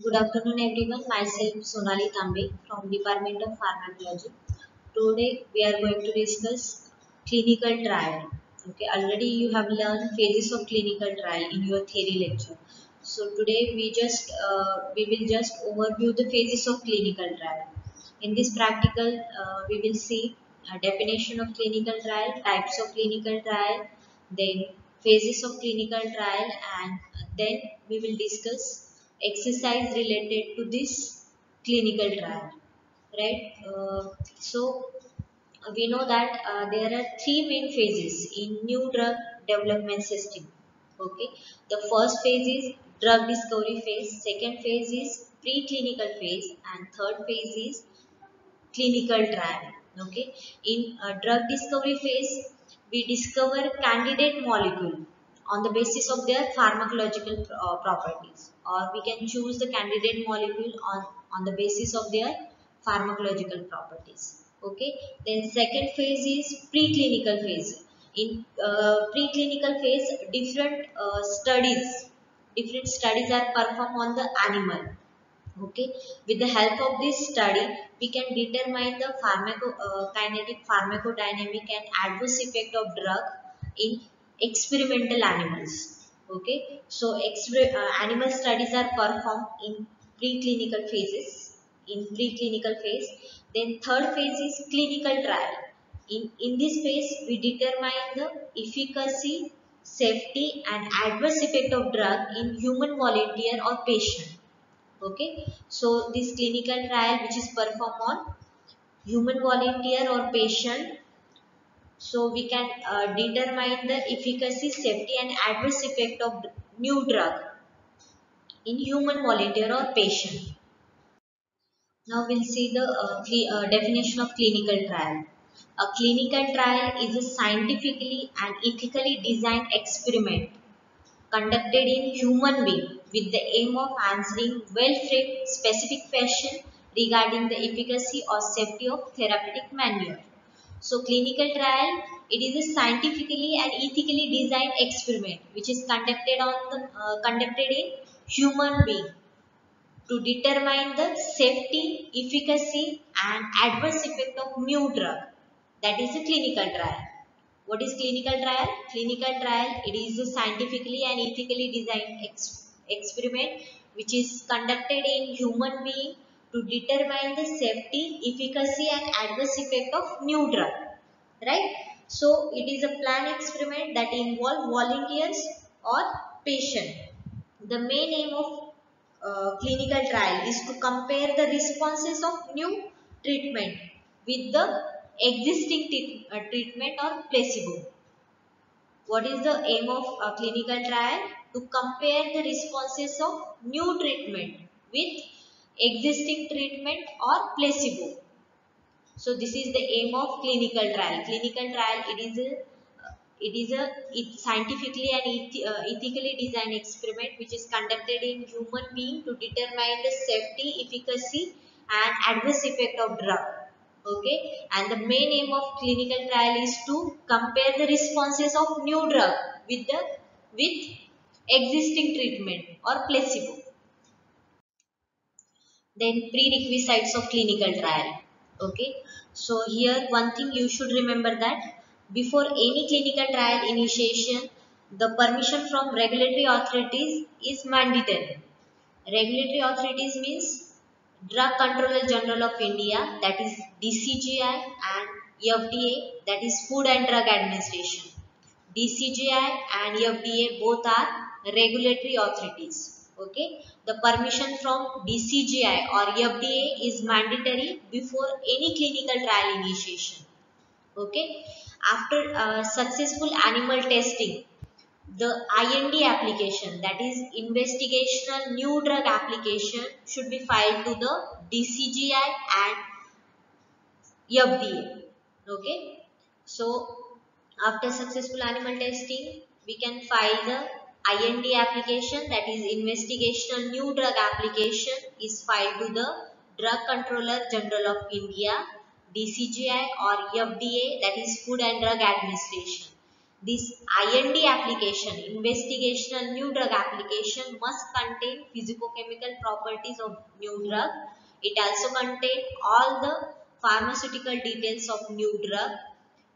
Good afternoon, everyone. Myself Sonali Tambe from Department of Pharmacology. Today we are going to discuss clinical trial. Okay, already you have learned phases of clinical trial in your theory lecture. So today we will just overview the phases of clinical trial. In this practical, we will see a definition of clinical trial, types of clinical trial, then phases of clinical trial, and then we will discuss exercise related to this clinical trial, right? We know that there are three main phases in new drug development system. Okay, the first phase is drug discovery phase, second phase is preclinical phase, and third phase is clinical trial. Okay, in drug discovery phase, we discover candidate molecule on the basis of their pharmacological properties, or we can choose the candidate molecule on the basis of their pharmacological properties. Okay, then second phase is preclinical phase. In preclinical phase, different studies are performed on the animal. Okay, with the help of this study, we can determine the kinetic, pharmacodynamic, and adverse effect of drug in experimental animals. Okay, so animal studies are performed in preclinical phases. In preclinical phase, then third phase is clinical trial. In this phase, we determine the efficacy, safety, and adverse effect of drug in human volunteer or patient. Okay, so this clinical trial which is performed on human volunteer or patient, so we can determine the efficacy, safety, and adverse effect of new drug in human volunteer or patient. Now we'll see the definition of clinical trial. A clinical trial is a scientifically and ethically designed experiment conducted in human being with the aim of answering well-framed specific question regarding the efficacy or safety of therapeutic manure. So clinical trial, it is a scientifically and ethically designed experiment which is conducted in human being to determine the safety, efficacy, and adverse effect of new drug. That is a clinical trial. What is clinical trial? Clinical trial, it is a scientifically and ethically designed experiment which is conducted in human being to determine the safety, efficacy, and adverse effect of new drug. Right? So it is a planned experiment that involve volunteers or patient. The main aim of clinical trial is to compare the responses of new treatment with the existing treatment or placebo. What is the aim of a clinical trial? To compare the responses of new treatment with existing treatment or placebo. So this is the aim of clinical trial. Clinical trial, it scientifically and ethically designed experiment which is conducted in human being to determine the safety, efficacy, and adverse effect of drug. Okay, and the main aim of clinical trial is to compare the responses of new drug with existing treatment or placebo. Then prerequisites of clinical trial. Okay, so here one thing you should remember that before any clinical trial initiation, the permission from regulatory authorities is mandatory. Regulatory authorities means Drug Controller General of India, that is DCGI, and FDA, that is Food and Drug Administration. DCGI and FDA both are regulatory authorities. Okay, the permission from DCGI or FDA is mandatory before any clinical trial initiation. Okay, after successful animal testing, the IND application, that is investigational new drug application, should be filed to the DCGI and FDA. Okay, so after successful animal testing, we can file the IND application, that is investigational new drug application is filed to the Drug Controller General of India, DCGI or FDA, that is Food and Drug Administration. This IND application, investigational new drug application, must contain physicochemical properties of new drug. It also contains all the pharmaceutical details of new drug.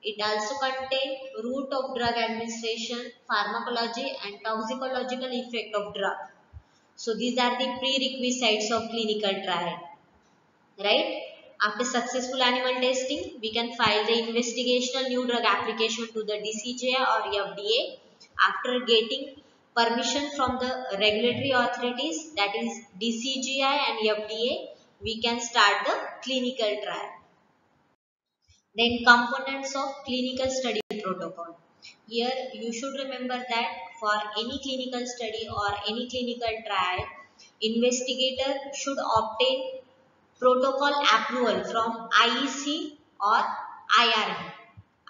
It also contains route of drug administration, pharmacology and toxicological effect of drug. So these are the prerequisites of clinical trial, right? After successful animal testing, we can file the investigational new drug application to the DCGI or FDA. After getting permission from the regulatory authorities, that is DCGI and FDA, we can start the clinical trial. Then components of clinical study protocol. Here you should remember that for any clinical study or any clinical trial, investigator should obtain protocol approval from IEC or IRB.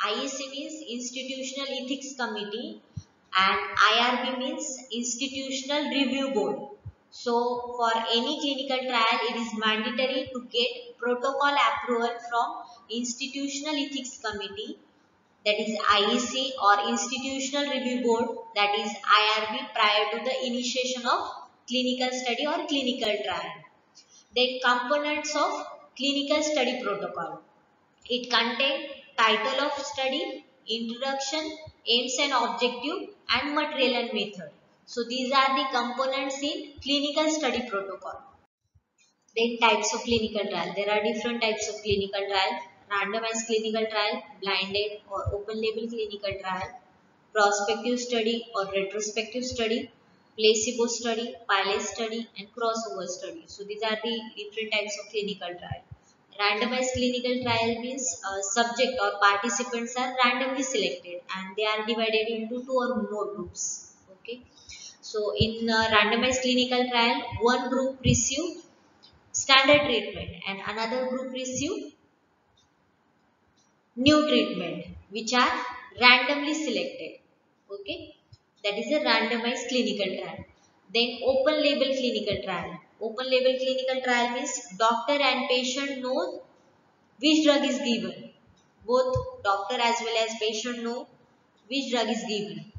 IEC means Institutional Ethics Committee and IRB means Institutional Review Board. So for any clinical trial, it is mandatory to get protocol approval from Institutional Ethics Committee, that is IEC, or Institutional Review Board, that is IRB, prior to the initiation of clinical study or clinical trial. Then components of clinical study protocol. It contains title of study, introduction, aims and objective, and material and method. So these are the components in clinical study protocol. Then types of clinical trial. There are different types of clinical trial. Randomized clinical trial, blinded or open label clinical trial, prospective study or retrospective study, placebo study, pilot study, and crossover study. So these are the different types of clinical trial. Randomized clinical trial means subject or participants are randomly selected and they are divided into two or more groups. Okay. So in randomized clinical trial, one group receive standard treatment and another group receive new treatment which are randomly selected. Okay, that is a randomized clinical trial. Then open label clinical trial. Open label clinical trial means doctor and patient know which drug is given. Both doctor as well as patient know which drug is given.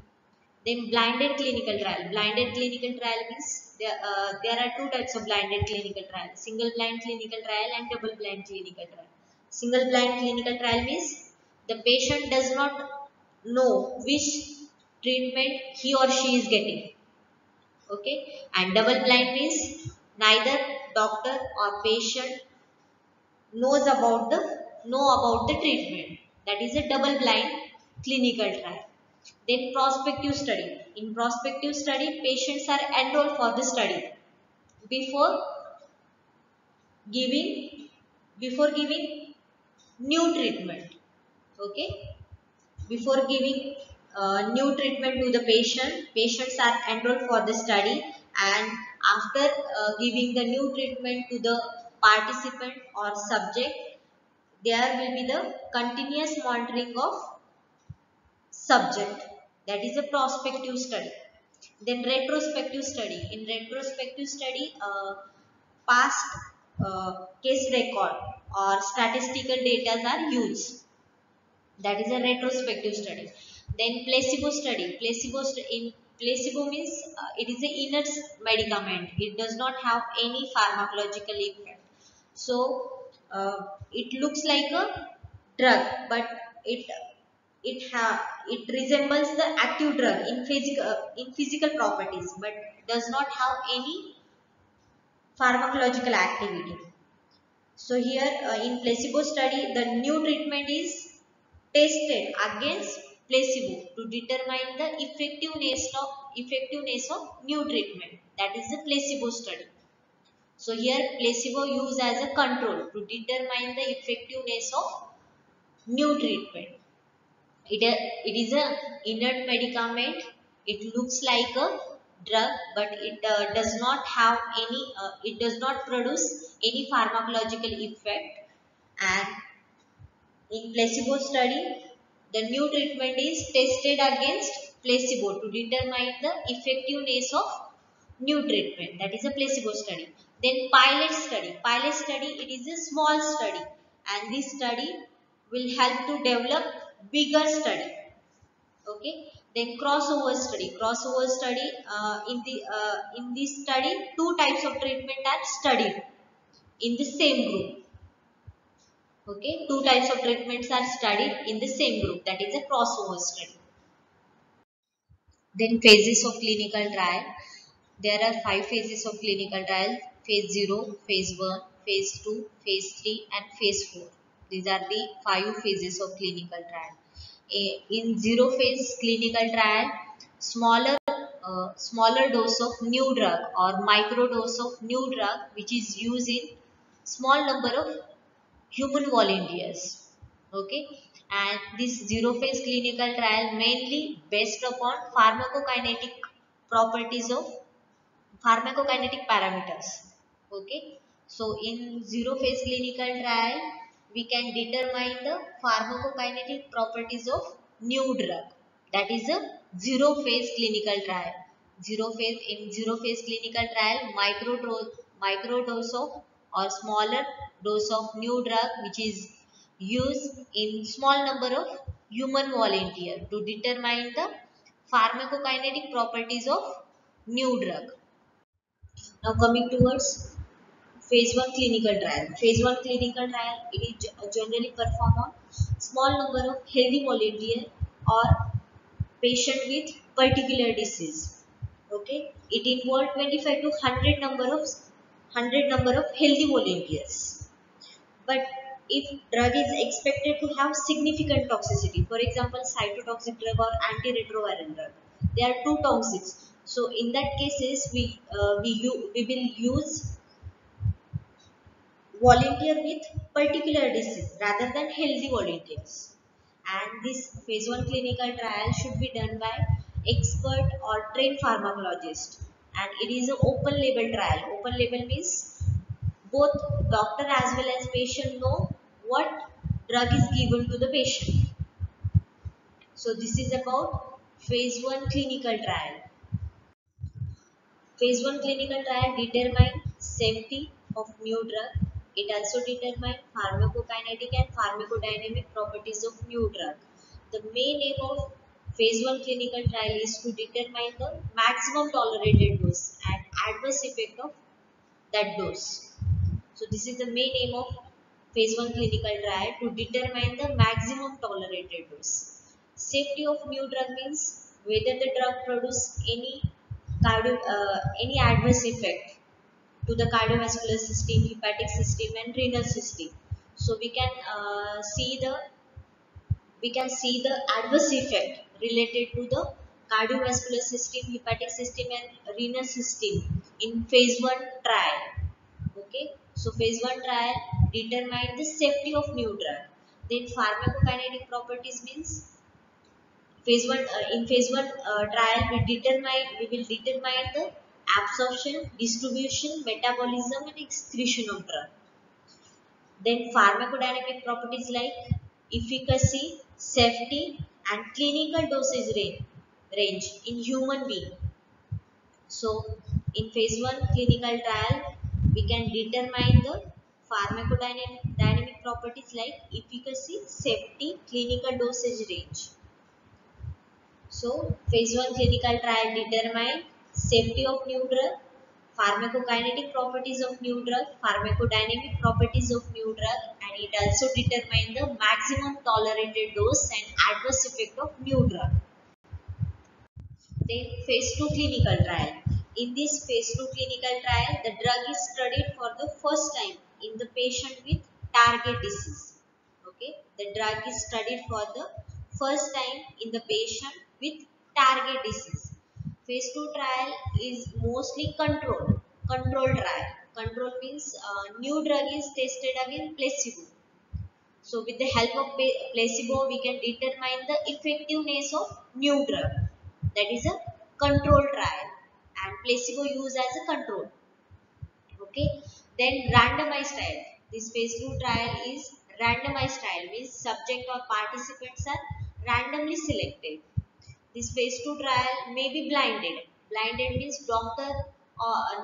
Then blinded clinical trial. Blinded clinical trial means there are two types of blinded clinical trial: single blind clinical trial and double blind clinical trial. Single blind clinical trial means the patient does not know which treatment he or she is getting. Okay, and double blind means neither doctor or patient know about the treatment. That is a double blind clinical trial. Then prospective study. In prospective study, patients are enrolled for the study before giving new treatment. Okay, before giving new treatment to the patient, patients are enrolled for the study, and after giving the new treatment to the participant or subject, there will be the continuous monitoring of subject. That is a prospective study. Then retrospective study. In retrospective study, past case record or statistical data are used. That is a retrospective study. Then placebo study. In placebo means it is a inert medicament. It does not have any pharmacological effect. So it looks like a drug, but it resembles the active drug in physical properties, but does not have any pharmacological activity. So here in placebo study, the new treatment is tested against placebo to determine the effectiveness of new treatment. That is the placebo study. So here placebo used as a control to determine the effectiveness of new treatment. It is a inert medicament. It looks like a drug, but it does not have any. It does not produce any pharmacological effect. And in placebo study, the new treatment is tested against placebo to determine the effectiveness of new treatment. That is a placebo study. Then pilot study. Pilot study, it is a small study, and this study will help to develop bigger study. Okay, then crossover study, in this study two types of treatment are studied in the same group. Okay, two types of treatments are studied in the same group, that is a crossover study. Then phases of clinical trial. There are 5 phases of clinical trial: phase 0, phase 1, phase 2, phase 3 and phase 4. These are the 5 phases of clinical trial. In 0 phase clinical trial, smaller dose of new drug or micro dose of new drug which is used in small number of human volunteers. Okay, and this 0 phase clinical trial mainly based upon properties of pharmacokinetic parameters. Okay, so in 0 phase clinical trial we can determine the pharmacokinetic properties of new drug. That is a 0 phase clinical trial. 0 phase clinical trial, micro dose of or smaller dose of new drug which is used in small number of human volunteer to determine the pharmacokinetic properties of new drug. Now coming towards phase 1 clinical trial. Phase 1 clinical trial, it is generally performed on small number of healthy volunteer or patient with particular disease. Okay, it involved 25 to 100 number of healthy volunteers. But if drug is expected to have significant toxicity, for example cytotoxic drug or antiretroviral drug, they are too toxic. So in that cases we will use volunteer with particular disease rather than healthy volunteers. And this phase 1 clinical trial should be done by expert or trained pharmacologist. And it is an open label trial. Open label means both doctor as well as patient know what drug is given to the patient. So this is about phase 1 clinical trial. Phase 1 clinical trial determine safety of new drug. It also determine pharmacokinetic and pharmacodynamic properties of new drug. The main aim of phase 1 clinical trial is to determine the maximum tolerated dose and adverse effect of that dose. So this is the main aim of phase 1 clinical trial, to determine the maximum tolerated dose. Safety of new drug means whether the drug produce any adverse effect to the cardiovascular system, hepatic system and renal system. So we can see the adverse effect related to the cardiovascular system, hepatic system and renal system in phase 1 trial. Okay, so phase 1 trial determine the safety of new drug. Then pharmacokinetic properties means in phase 1 trial we will determine the absorption, distribution, metabolism and excretion of drug. Then pharmacodynamic properties like efficacy, safety and clinical dosage range in human being. So in phase 1 clinical trial we can determine the pharmacodynamic properties like efficacy, safety, clinical dosage range. So phase 1 clinical trial determine safety of new drug, pharmacokinetic properties of new drug, pharmacodynamic properties of new drug, and it also determine the maximum tolerated dose and adverse effect of new drug. Then phase 2 clinical trial. In this phase 2 clinical trial, the drug is studied for the first time in the patient with target disease. Okay, the drug is studied for the first time in the patient with target disease. Phase 2 trial is mostly control trial. Control means new drug is tested against placebo. So with the help of placebo, we can determine the effectiveness of new drug. That is a control trial, and placebo used as a control. Okay. Then randomized trial. This phase 2 trial is randomized trial, means subject or participants are randomly selected. This phase 2 trial may be blinded. Blinded means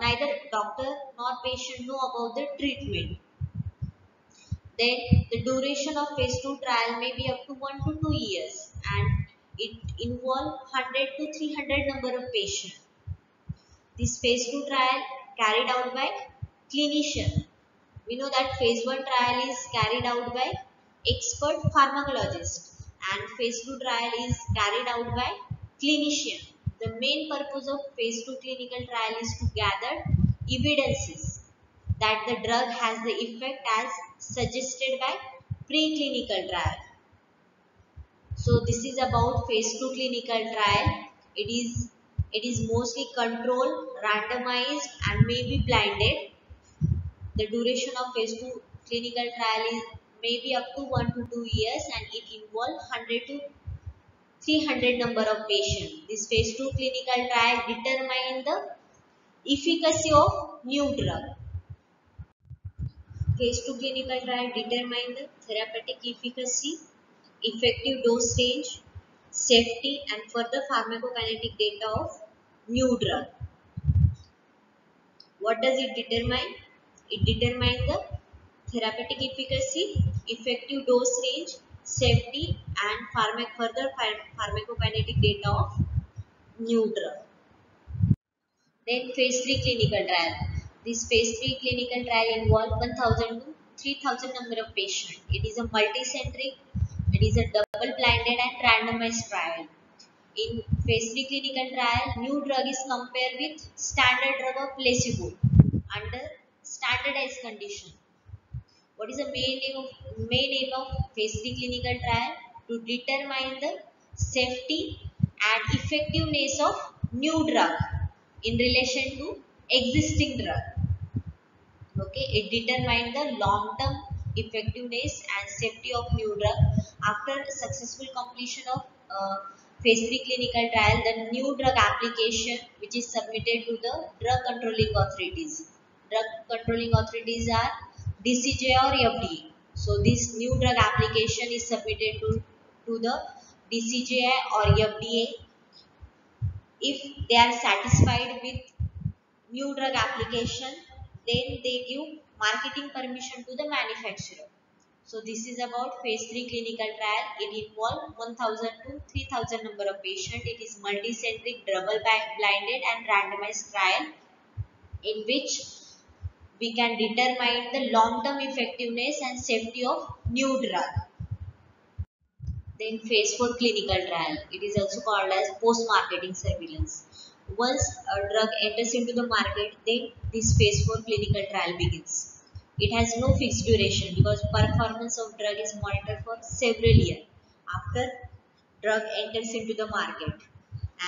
neither doctor nor patient know about the treatment. Then the duration of phase 2 trial may be up to 1 to 2 years, and It involves 100 to 300 number of patients. This phase 2 trial carried out by clinician. We know that phase 1 trial is carried out by expert pharmacologist and phase 2 trial is carried out by clinician. The main purpose of phase 2 clinical trial is to gather evidences that the drug has the effect as suggested by preclinical trial. So this is about phase 2 clinical trial. It is mostly controlled, randomized and may be blinded. The duration of phase 2 clinical trial is maybe up to 1 to 2 years and it involves 100 to 300 number of patients. This phase 2 clinical trial determine the efficacy of new drug. Phase 2 clinical trial determine the therapeutic efficacy, effective dose range, safety and further pharmacokinetic data of new drug. What does it determine? It determines the therapeutic efficacy, effective dose range, safety and further pharmacokinetic data of new drug. Then phase 3 clinical trial. This phase 3 clinical trial involves 1000 to 3000 number of patients. It is a multicentric, it is a double blinded and randomized trial. In phase 3 clinical trial, new drug is compared with standard drug or placebo under standardized condition. What is the main aim of phase 3 clinical trial? To determine the safety and effectiveness of new drug in relation to existing drug. Okay, it determines the long-term effectiveness and safety of new drug. After successful completion of phase 3 clinical trial, the new drug application which is submitted to the drug controlling authorities. Drug controlling authorities are DCGI or FDA. So this new drug application is submitted to the DCGI or FDA. If they are satisfied with new drug application, then they give marketing permission to the manufacturer. So this is about phase 3 clinical trial. It involves 1000 to 3000 number of patients. It is multicentric, double blinded and randomized trial in which we can determine the long-term effectiveness and safety of new drug. Then phase 4 clinical trial. It is also called as post-marketing surveillance. Once a drug enters into the market, then this phase 4 clinical trial begins. It has no fixed duration because performance of drug is monitored for several years after drug enters into the market.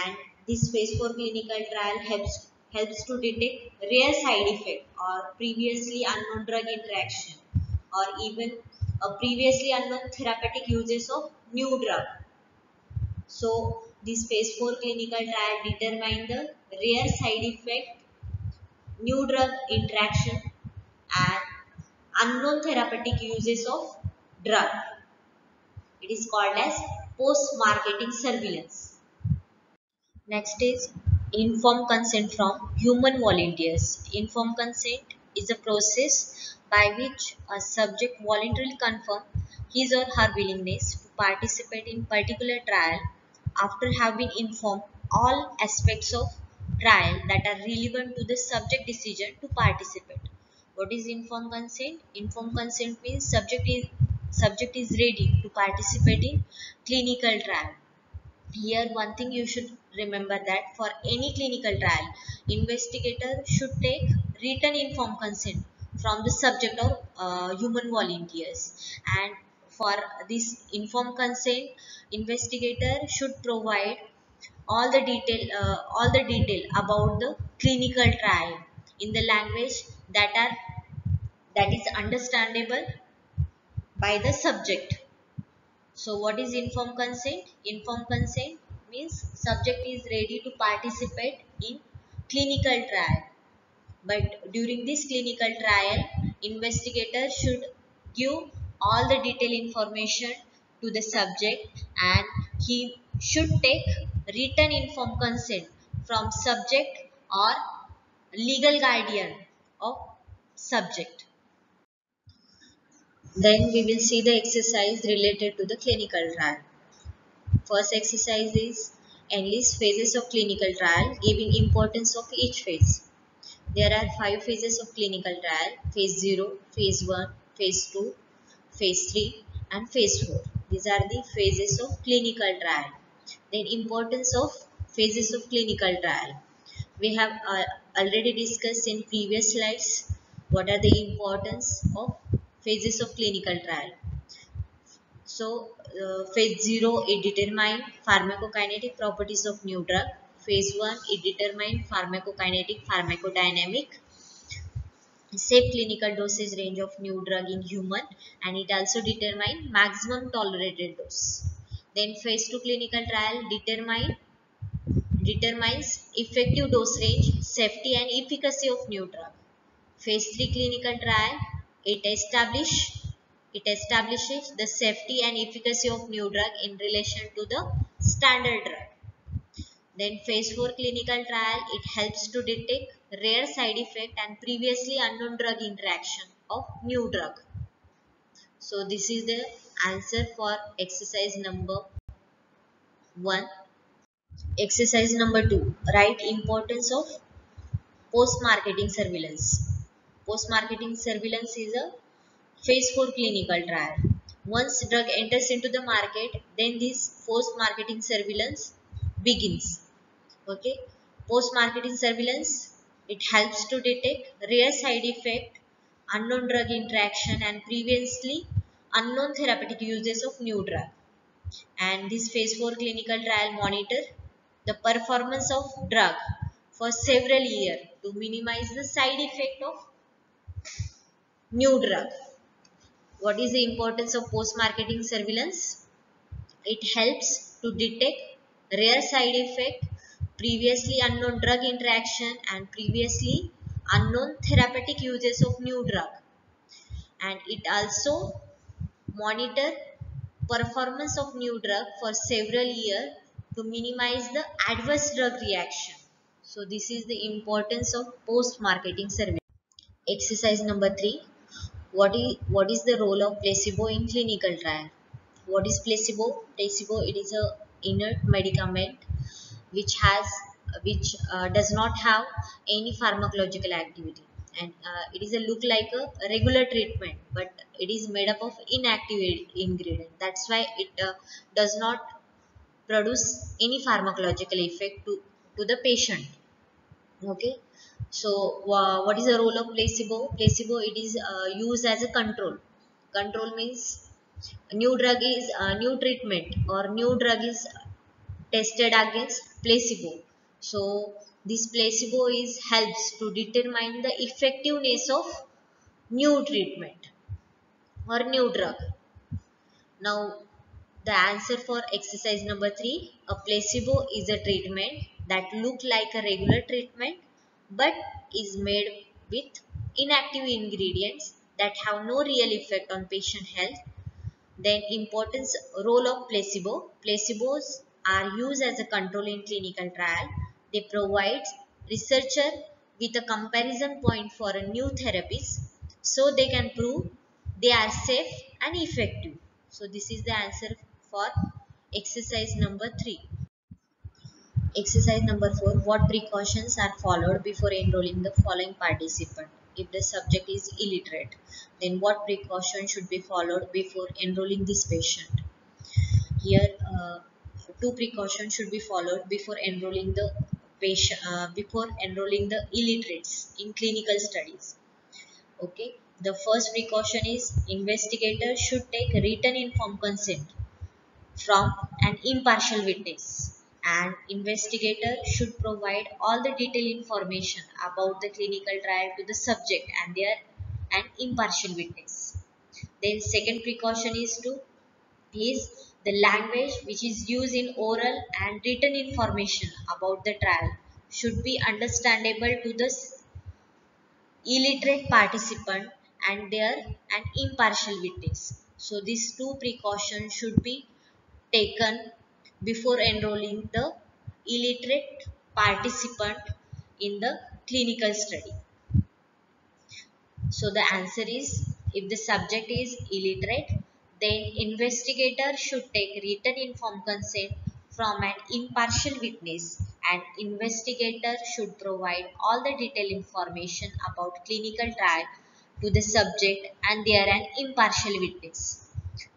And this phase 4 clinical trial helps to detect rare side effect or previously unknown drug interaction or even a previously unknown therapeutic uses of new drug. So this phase 4 clinical trial determine the rare side effect, new drug interaction and unknown therapeutic uses of drug. It is called as post-marketing surveillance. Next is informed consent from human volunteers. Informed consent is a process by which a subject voluntarily confirms his or her willingness to participate in particular trial after having informed all aspects of trial that are relevant to the subject decision to participate. What is informed consent? Informed consent means subject is ready to participate in clinical trial. Here one thing you should remember that for any clinical trial, investigator should take written informed consent from the subject or human volunteers. And for this informed consent, investigator should provide all the detail about the clinical trial in the language that is understandable by the subject. So what is informed consent? Informed consent means subject is ready to participate in clinical trial. But during this clinical trial, investigator should give all the detailed information to the subject and he should take written informed consent from subject or legal guardian of subject. Then we will see the exercise related to the clinical trial. First exercise is enlist phases of clinical trial, giving importance of each phase. There are 5 phases of clinical trial: phase 0, phase 1, phase 2, phase 3 and phase 4. These are the phases of clinical trial. Then importance of phases of clinical trial. We have already discussed in previous slides what are the importance of phases of clinical trial. So, phase 0, it determine pharmacokinetic properties of new drug. Phase 1, it determine pharmacokinetic, pharmacodynamic, safe clinical dosage range of new drug in human, and it also determine maximum tolerated dose. Then phase 2 clinical trial determines effective dose range, safety and efficacy of new drug. Phase 3 clinical trial, it establishes the safety and efficacy of new drug in relation to the standard drug. Then phase 4 clinical trial, it helps to detect rare side effect and previously unknown drug interaction of new drug. So this is the answer for exercise number 1. Exercise number 2, write importance of post-marketing surveillance. Post-marketing surveillance is a phase 4 clinical trial. Once drug enters into the market, then this post-marketing surveillance begins. Okay. Post-marketing surveillance, it helps to detect rare side effect, unknown drug interaction and previously unknown therapeutic uses of new drug. And this phase 4 clinical trial monitor the performance of drug for several years to minimize the side effect of new drug. What is the importance of post-marketing surveillance? It helps to detect rare side effect, previously unknown drug interaction and previously unknown therapeutic uses of new drug. And it also monitor performance of new drug for several years to minimize the adverse drug reaction. So this is the importance of post-marketing surveillance. Exercise number 3. What is the role of placebo in clinical trial? What is placebo? Placebo, it is a inert medicament which does not have any pharmacological activity, and it is a look like a regular treatment, but it is made up of inactive ingredient. That's why it does not produce any pharmacological effect to the patient. Okay. So what is the role of placebo? Placebo, it is used as a control means new drug is new treatment or new drug is tested against placebo. So this placebo is helps to determine the effectiveness of new treatment or new drug. Now, the answer for exercise number 3, a placebo is a treatment that look like a regular treatment but is made with inactive ingredients that have no real effect on patient health. Then importance role of placebo. Placebos are used as a control in clinical trial. They provide researcher with a comparison point for a new therapies so they can prove they are safe and effective. So this is the answer for exercise number 3. Exercise number 4. What precautions are followed before enrolling the following participant? If the subject is illiterate, then what precautions should be followed before enrolling this patient? Here, two precautions should be followed before enrolling the patient, before enrolling the illiterates in clinical studies. Okay. The first precaution is investigator should take written informed consent from an impartial witness, and investigator should provide all the detailed information about the clinical trial to the subject and their an impartial witness. Then second precaution is the language which is used in oral and written information about the trial should be understandable to the illiterate participant and their an impartial witness. So these two precautions should be taken before enrolling the illiterate participant in the clinical study. So the answer is, if the subject is illiterate, then investigator should take written informed consent from an impartial witness, and investigator should provide all the detailed information about clinical trial to the subject and they are an impartial witness.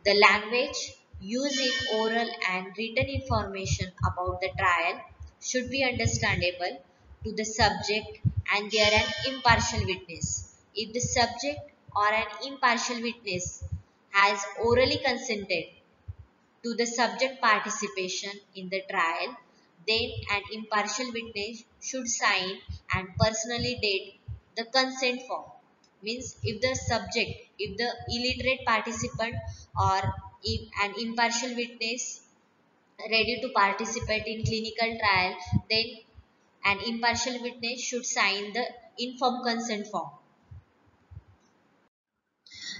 The language used in oral and written information about the trial should be understandable to the subject and they are an impartial witness. If the subject or an impartial witness has orally consented to the subject participation in the trial, then an impartial witness should sign and personally date the consent form. Means if the illiterate participant or if an impartial witness ready to participate in clinical trial, then an impartial witness should sign the informed consent form.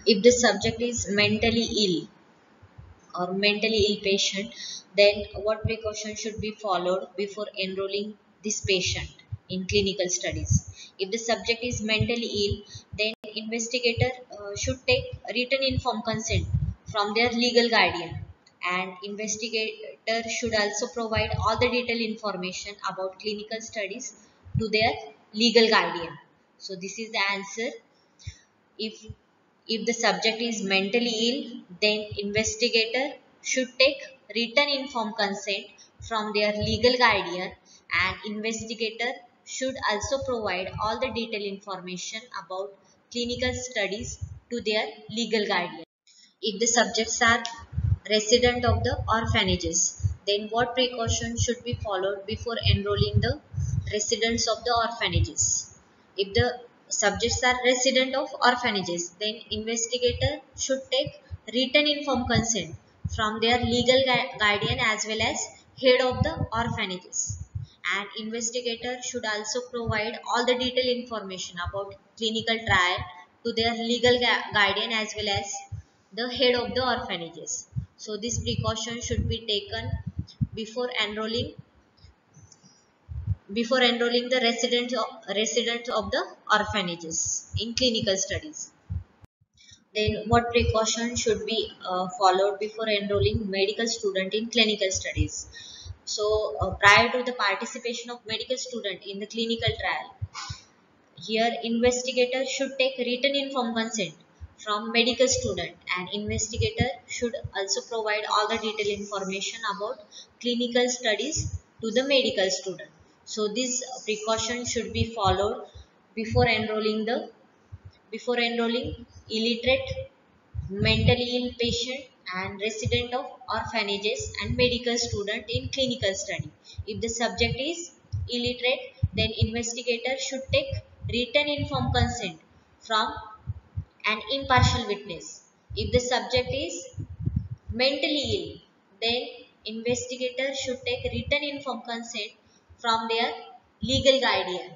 If the subject is mentally ill or mentally ill patient, then what precaution should be followed before enrolling this patient in clinical studies? If the subject is mentally ill, then investigator should take written informed consent from their legal guardian, and investigator should also provide all the detailed information about clinical studies to their legal guardian. So this is the answer. If if the subject is mentally ill, then investigator should take written informed consent from their legal guardian, and investigator should also provide all the detailed information about clinical studies to their legal guardian. If the subjects are resident of the orphanages, then what precautions should be followed before enrolling the residents of the orphanages? If the subjects are resident of orphanages, then investigator should take written informed consent from their legal guardian as well as head of the orphanages. And investigator should also provide all the detailed information about clinical trial to their legal guardian as well as the head of the orphanages. So this precaution should be taken before enrolling the residents of the orphanages in clinical studies. Then what precaution should be followed before enrolling medical student in clinical studies? So prior to the participation of medical student in the clinical trial, here investigator should take written informed consent from medical student, and investigator should also provide all the detailed information about clinical studies to the medical student. So this precaution should be followed before enrolling illiterate, mentally ill patient and resident of orphanages and medical student in clinical study. If the subject is illiterate, then investigator should take written informed consent from an impartial witness. If the subject is mentally ill, then investigator should take written informed consent from their legal guardian.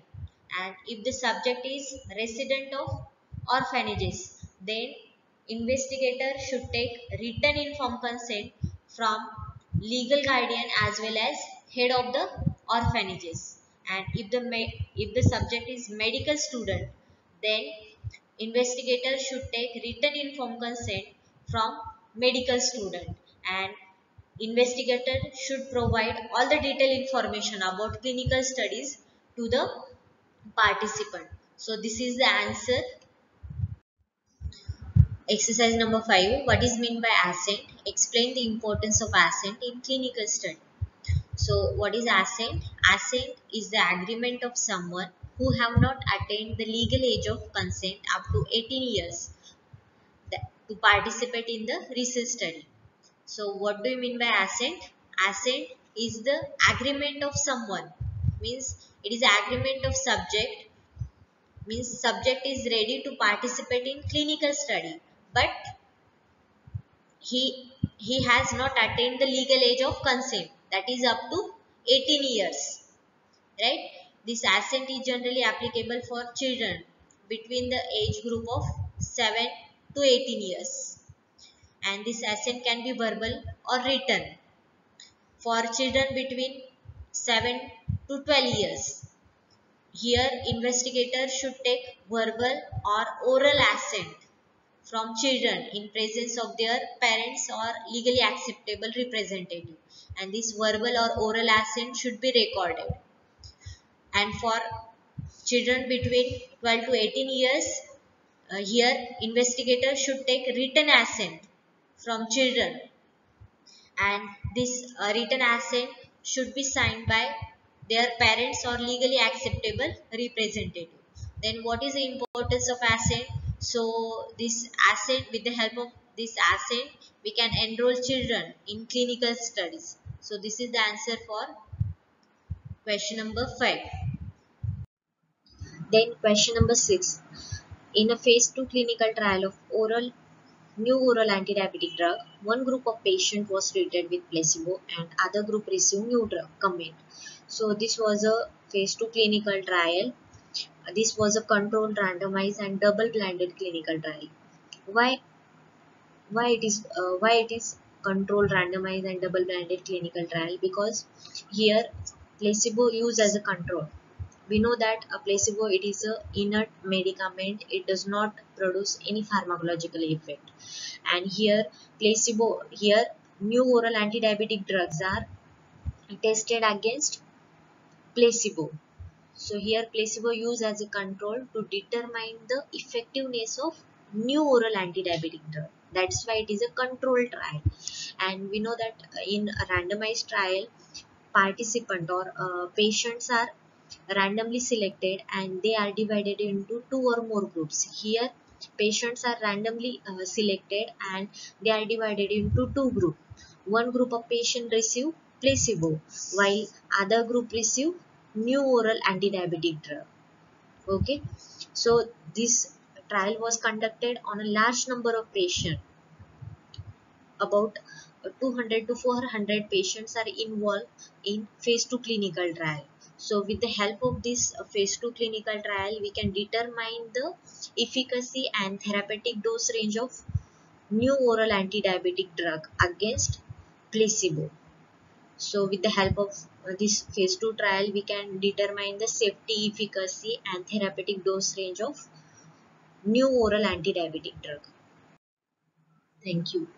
And if the subject is resident of orphanages, then investigator should take written informed consent from legal guardian as well as head of the orphanages. And if the subject is medical student, then investigator should take written informed consent from medical student, and investigator should provide all the detailed information about clinical studies to the participant. So this is the answer. Exercise number 5. What is meant by assent? Explain the importance of assent in clinical study. So what is assent? Assent is the agreement of someone who have not attained the legal age of consent up to 18 years to participate in the research study. So what do you mean by assent? Assent is the agreement of someone. Means it is agreement of subject. Means subject is ready to participate in clinical study, but he has not attained the legal age of consent, that is up to 18 years, right? This assent is generally applicable for children between the age group of 7 to 18 years, and this assent can be verbal or written. For children between 7 to 12 years, here investigators should take verbal or oral assent from children in presence of their parents or legally acceptable representative, and this verbal or oral assent should be recorded. And for children between 12 to 18 years, here investigators should take written assent from children, and this written assent should be signed by their parents or legally acceptable representative. Then what is the importance of assent? So this assent, with the help of this assent, we can enroll children in clinical studies. So this is the answer for question number 5. Then question number 6. In a phase 2 clinical trial of new oral antidiabetic drug, one group of patients was treated with placebo and other group received new drug combined. So this was a phase 2 clinical trial. This was a controlled, randomized and double-blinded clinical trial. Why why it is controlled, randomized and double-blinded clinical trial? Because here placebo used as a control. We know that a placebo, it is a inert medicament, it does not produce any pharmacological effect, and here new oral antidiabetic drugs are tested against placebo. So here placebo used as a control to determine the effectiveness of new oral antidiabetic drug. That's why it is a controlled trial. And we know that in a randomized trial, participant or patients are randomly selected and they are divided into two or more groups. Here patients are randomly selected and they are divided into two groups. One group of patients receive placebo while other group receive new oral antidiabetic drug. Okay, so this trial was conducted on a large number of patients. About 200 to 400 patients are involved in phase 2 clinical trial. So with the help of this phase 2 clinical trial, we can determine the efficacy and therapeutic dose range of new oral antidiabetic drug against placebo. So with the help of this phase 2 trial, we can determine the safety, efficacy and therapeutic dose range of new oral antidiabetic drug. Thank you.